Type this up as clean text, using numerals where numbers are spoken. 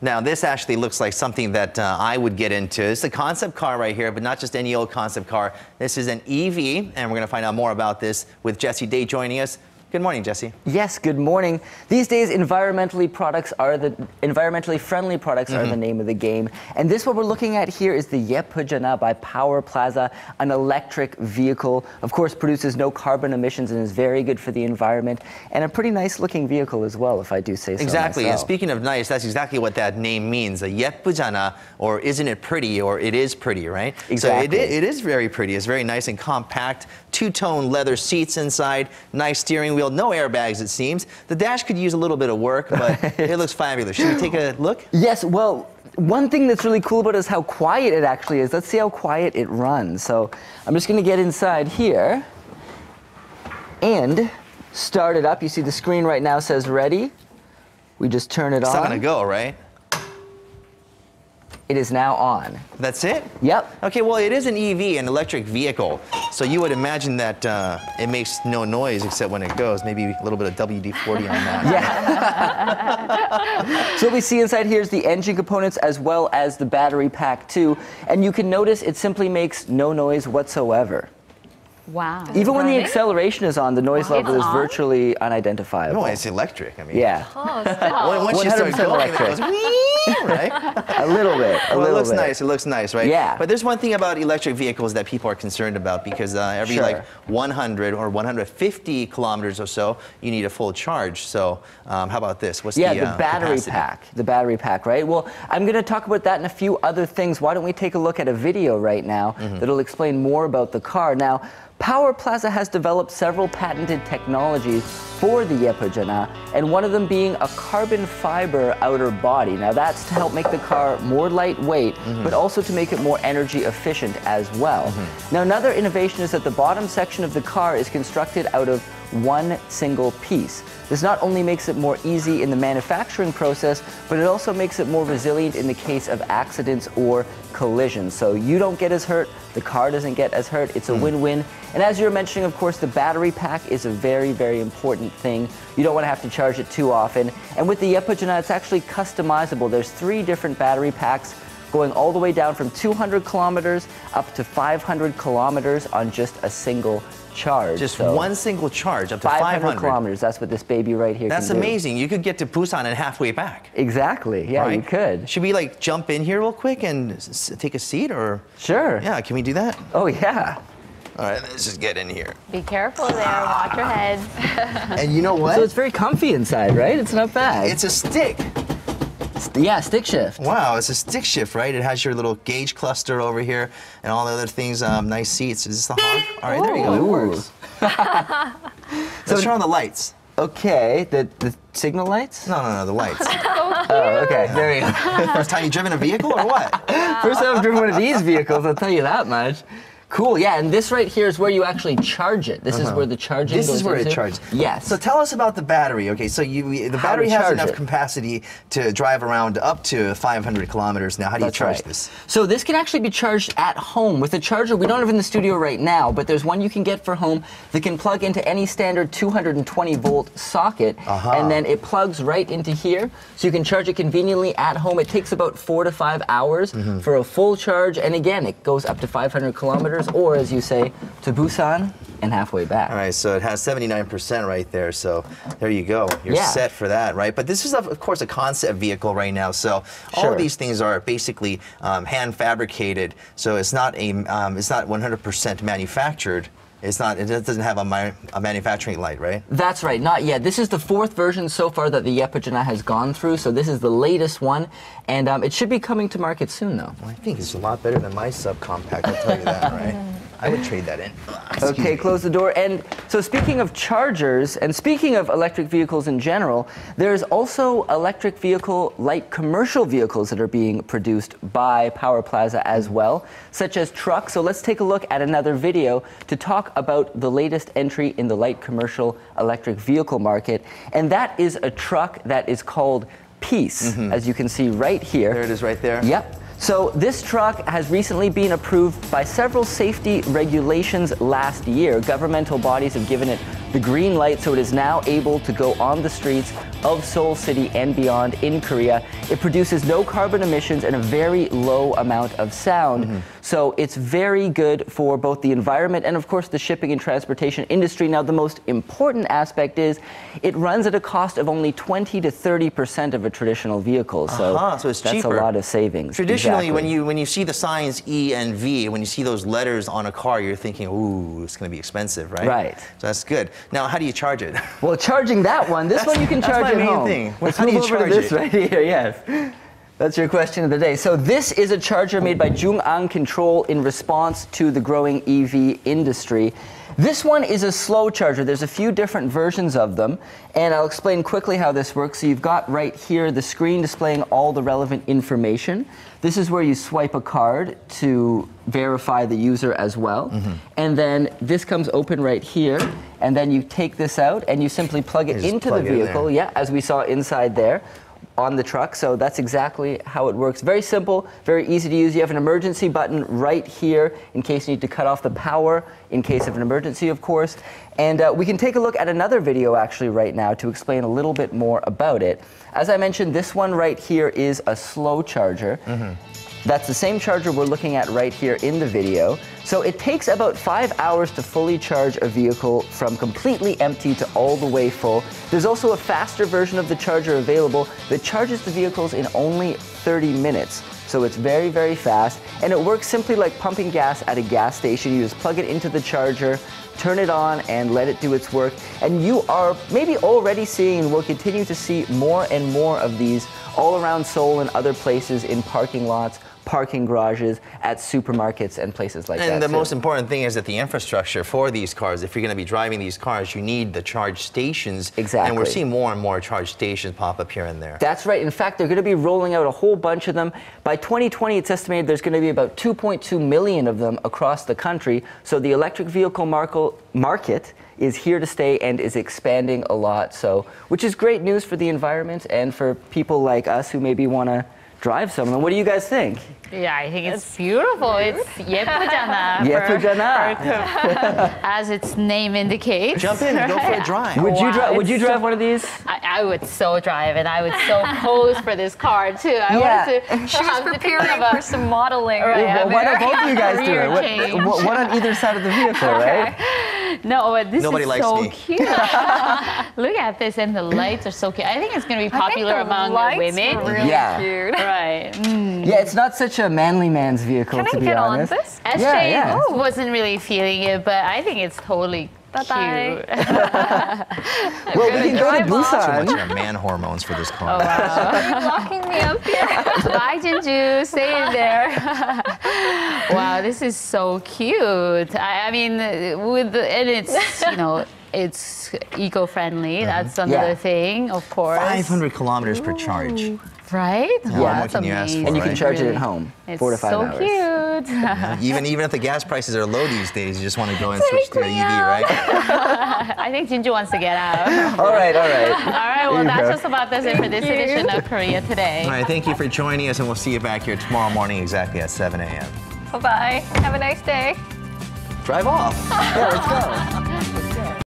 Now, this actually looks like something that I would get into. It's a concept car right here, but not just any old concept car. This is an EV, and we're going to find out more about this with Jesse Day joining us. Good morning, Jesse. Yes, good morning. These days, environmentally friendly products are the name of the game. And this, what we're looking at here, is the Yepujana by Power Plaza, an electric vehicle. Of course, produces no carbon emissions and is very good for the environment. And a pretty nice looking vehicle as well, if I do say so Exactly. myself. And speaking of nice, that's exactly what that name means. A Yepujana, or isn't it pretty, or it is pretty, right? Exactly. So it is very pretty. It's very nice and compact. Two-tone leather seats inside, nice steering wheel, no airbags it seems. The dash could use a little bit of work, but it looks fabulous. Should we take a look? Yes, well, one thing that's really cool about it is how quiet it actually is. Let's see how quiet it runs. So I'm just going to get inside here and start it up. You see the screen right now says ready. We just turn it on. It's not going to go, right? It is now on. That's it? Yep. Okay, well, it is an EV, an electric vehicle, so you would imagine that it makes no noise except when it goes. Maybe a little bit of WD-40 on that. Yeah. So what we see inside here is the engine components as well as the battery pack too. And you can notice it simply makes no noise whatsoever. Wow. Even when the acceleration is on, the noise level is on? virtually unidentifiable. No, it's electric. I mean, Yeah. Oh, still. Once you start 100% going, electric. it goes, whee, right? A little bit. Well, it looks nice. It looks nice, right? Yeah. But there's one thing about electric vehicles that people are concerned about, because every like 100 or 150 kilometers or so, you need a full charge. So how about this? What's the battery capacity? pack. The battery pack, right? Well, I'm going to talk about that and a few other things. Why don't we take a look at a video right now that'll explain more about the car. Now, Power Plaza has developed several patented technologies for the Yepujana, and one of them being a carbon fiber outer body. Now that's to help make the car more lightweight, but also to make it more energy efficient as well. Now another innovation is that the bottom section of the car is constructed out of one single piece. This not only makes it more easy in the manufacturing process, but it also makes it more resilient in the case of accidents or collisions. So you don't get as hurt, the car doesn't get as hurt, it's a win-win. And as you were mentioning, of course, the battery pack is a very, very important thing. You don't want to have to charge it too often. And with the Yepujana, it's actually customizable. There's 3 different battery packs going all the way down from 200 kilometers up to 500 kilometers on just a single charge. Just one single charge up to 500 kilometers. That's what this baby right here That's can do. amazing. You could get to Busan and halfway back. Exactly. Yeah, right? you could. Should we like jump in here real quick and take a seat, or? Sure. Yeah, can we do that? Oh, yeah. All right, let's just get in here. Be careful there. Watch your head. And you know what? So it's very comfy inside, right? It's not bad. It's a stick. Yeah, stick shift. Wow, it's a stick shift, right? It has your little gauge cluster over here and all the other things. Nice seats. Is this the hog? All right, there you go. It works. Let's turn on the lights. Okay, the signal lights? No, the lights. Oh, okay, there you go. First time you driven a vehicle, or what? First time I've driven one of these vehicles, I'll tell you that much. Cool, yeah, and this right here is where you actually charge it. This is where the charging goes. This is where into. it charges. Yes. So tell us about the battery. Okay, so the battery has enough capacity to drive around up to 500 kilometers. Now, how do you charge this? So this can actually be charged at home with a charger we don't have in the studio right now, but there's one you can get for home that can plug into any standard 220 volt socket, and then it plugs right into here, so you can charge it conveniently at home. It takes about 4 to 5 hours for a full charge, and again, it goes up to 500 kilometers, or as you say, to Busan and halfway back. All right, so it has 79% right there, so there you go. You're set for that, right? But this is, of course, a concept vehicle right now, so all of these things are basically hand fabricated, so it's not 100% manufactured. It doesn't have a manufacturing light, right? That's right, not yet. This is the 4th version so far that the Yepujana has gone through, so this is the latest one, and it should be coming to market soon, though. Well, I think it's a lot better than my subcompact, I'll tell you that, right? I would trade that in. Okay, close the door. And so speaking of chargers, and speaking of electric vehicles in general, there's also electric vehicle, light commercial vehicles that are being produced by Power Plaza as well, such as trucks. So let's take a look at another video to talk about the latest entry in the light commercial electric vehicle market. And that is a truck that is called Peace, as you can see right here. There it is right there. Yep. So this truck has recently been approved by several safety regulations last year. Governmental bodies have given it the green light, so it is now able to go on the streets of Seoul City and beyond in Korea. It produces no carbon emissions and a very low amount of sound. So it's very good for both the environment and, of course, the shipping and transportation industry. Now, the most important aspect is it runs at a cost of only 20 to 30% of a traditional vehicle. So, so it's that's cheaper. a lot of savings. Traditionally, Exactly. when you see the signs E and V, when you see those letters on a car, you're thinking, ooh, it's going to be expensive, right? Right. So that's good. Now, how do you charge it? Well, charging that one, this one you can charge that's my at main home. thing. Let's How do move you over to charge this it? right here, yes. That's your question of the day. So this is a charger made by Jung-Ang Control in response to the growing EV industry. This one is a slow charger. There's a few different versions of them, and I'll explain quickly how this works. So you've got right here the screen displaying all the relevant information. This is where you swipe a card to verify the user as well. And then this comes open right here, and then you take this out and you simply plug it into the vehicle, as we saw inside there on the truck. So that's exactly how it works. Very simple, very easy to use. You have an emergency button right here in case you need to cut off the power in case of an emergency, of course. And we can take a look at another video actually right now to explain a little bit more about it. As I mentioned, this one right here is a slow charger. That's the same charger we're looking at right here in the video. So it takes about 5 hours to fully charge a vehicle from completely empty to all the way full. There's also a faster version of the charger available that charges the vehicles in only 30 minutes. So it's very, very fast, and it works simply like pumping gas at a gas station. You just plug it into the charger, turn it on, and let it do its work. And you are maybe already seeing and will continue to see more and more of these all around Seoul and other places in parking lots, parking garages, at supermarkets and places like that. And the most important thing is that the infrastructure for these cars, if you're going to be driving these cars, you need the charge stations. Exactly. And we're seeing more and more charge stations pop up here and there. That's right. In fact, they're going to be rolling out a whole bunch of them. By 2020, it's estimated there's going to be about 2.2 million of them across the country. So the electric vehicle market is here to stay and is expanding a lot. So, which is great news for the environment and for people like us who maybe want to drive some of them. What do you guys think? Yeah, I think it's beautiful. It's 예쁘잖아. 예쁘잖아. As its name indicates. Jump in and go for a drive. Would you drive one of these? I would so drive, and I would so pose for this car too. I wanted to. She was preparing for some modeling. Well, why don't both of you guys do it? One on either side of the vehicle, right? No, but this Nobody is likes so me. cute. Look at this, and the lights are so cute. I think it's going to be popular among women. Really Yeah. cute. Right. Yeah, it's not such a manly man's vehicle, Can to I be get on honest. this? SJ Yeah. wasn't really feeling it, but I think it's totally Bye-bye. cute. Well, we can go to Drive off. Too Busan. much man hormones for this car. Are you locking me up here? Bye, Jinju. Stay in there. Wow, this is so cute. I mean, and it's, it's eco-friendly. That's another thing, of course. 500 kilometers per charge. Right? Yeah, Wow, what can you ask for, amazing. And you can right? charge it Really. at home, It's 4 to 5 so hours. cute. Even if the gas prices are low these days, you just want to go and switch to an EV, right? I think Jinju wants to get out. All right, all right. All right, well, There you that's go. just about this it for this edition of Korea Today. All right, thank you for joining us, and we'll see you back here tomorrow morning exactly at 7 a.m. Bye-bye. Have a nice day. Drive off. Yeah, let's go.